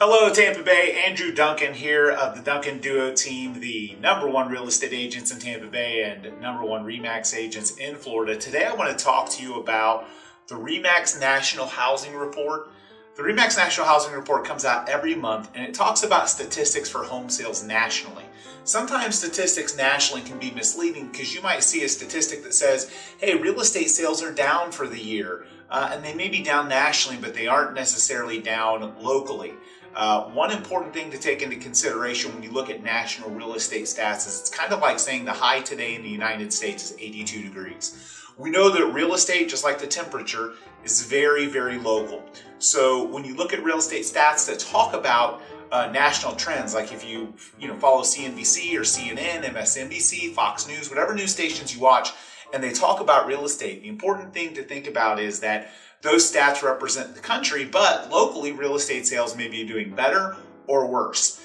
Hello Tampa Bay, Andrew Duncan here of the Duncan Duo team, the #1 real estate agents in Tampa Bay and #1 REMAX agents in Florida. Today I want to talk to you about the REMAX National Housing Report. The REMAX National Housing Report comes out every month and it talks about statistics for home sales nationally. Sometimes statistics nationally can be misleading because you might see a statistic that says, hey, real estate sales are down for the year. And they may be down nationally, but they aren't necessarily down locally. One important thing to take into consideration when you look at national real estate stats is it's kind of like saying the high today in the United States is 82 degrees. We know that real estate, just like the temperature, is very, very local. So when you look at real estate stats that talk about national trends, like if you follow CNBC or CNN, MSNBC, Fox News, whatever news stations you watch, and they talk about real estate, the important thing to think about is that those stats represent the country, but locally real estate sales may be doing better or worse.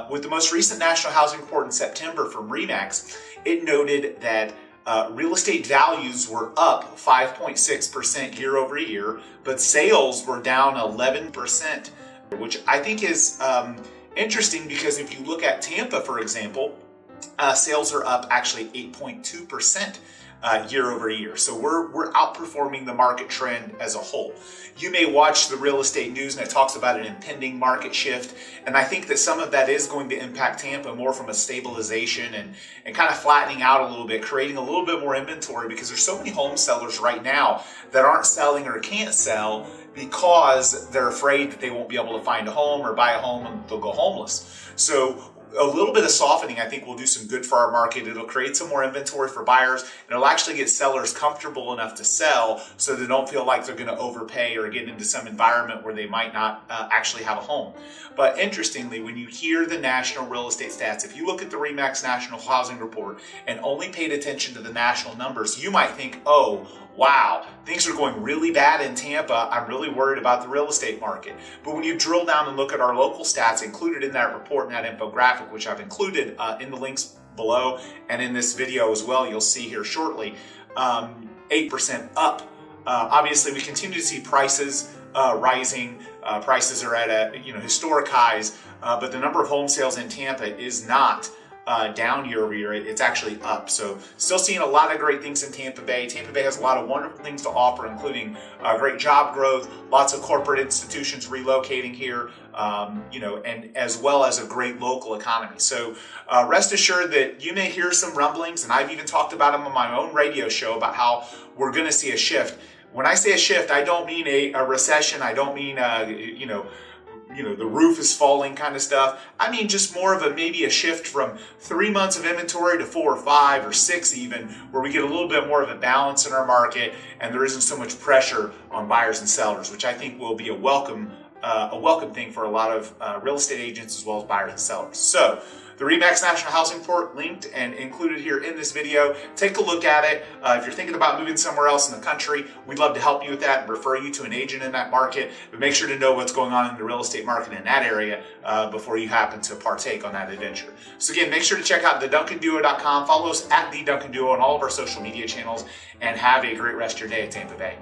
With the most recent National Housing Report in September from REMAX, it noted that real estate values were up 5.6% year over year, but sales were down 11%, which I think is interesting because if you look at Tampa, for example, sales are up actually 8.2%. Year over year. So we're outperforming the market trend as a whole. You may watch the real estate news and it talks about an impending market shift. And I think that some of that is going to impact Tampa more from a stabilization and kind of flattening out a little bit, creating a little bit more inventory because there's so many home sellers right now that aren't selling or can't sell because they're afraid that they won't be able to find a home or buy a home and they'll go homeless. So a little bit of softening I think will do some good for our market. It'll create some more inventory for buyers and it'll actually get sellers comfortable enough to sell so they don't feel like they're going to overpay or get into some environment where they might not actually have a home. But interestingly, when you hear the national real estate stats, if you look at the REMAX National Housing Report and only paid attention to the national numbers, you might think, oh, wow, things are going really bad in Tampa. I'm really worried about the real estate market. But when you drill down and look at our local stats included in that report and that infographic, which I've included in the links below and in this video as well, you'll see here shortly, 8% up. Obviously, we continue to see prices rising. Prices are at historic highs, but the number of home sales in Tampa is not down year over year. It's actually up. So still seeing a lot of great things in Tampa Bay. Tampa Bay has a lot of wonderful things to offer, including great job growth, lots of corporate institutions relocating here, and as well as a great local economy. So rest assured that you may hear some rumblings, and I've even talked about them on my own radio show about how we're going to see a shift. When I say a shift, I don't mean a recession. I don't mean, the roof is falling kind of stuff. I mean just more of maybe a shift from 3 months of inventory to 4 or 5 or 6 even, where we get a little bit more of a balance in our market and there isn't so much pressure on buyers and sellers, which I think will be a welcome thing for a lot of real estate agents as well as buyers and sellers. So the REMAX National Housing Report linked and included here in this video. Take a look at it. If you're thinking about moving somewhere else in the country, we'd love to help you with that and refer you to an agent in that market. But make sure to know what's going on in the real estate market in that area before you happen to partake on that adventure. So again, make sure to check out theduncanduo.com. Follow us at The Duncan Duo on all of our social media channels and have a great rest of your day at Tampa Bay.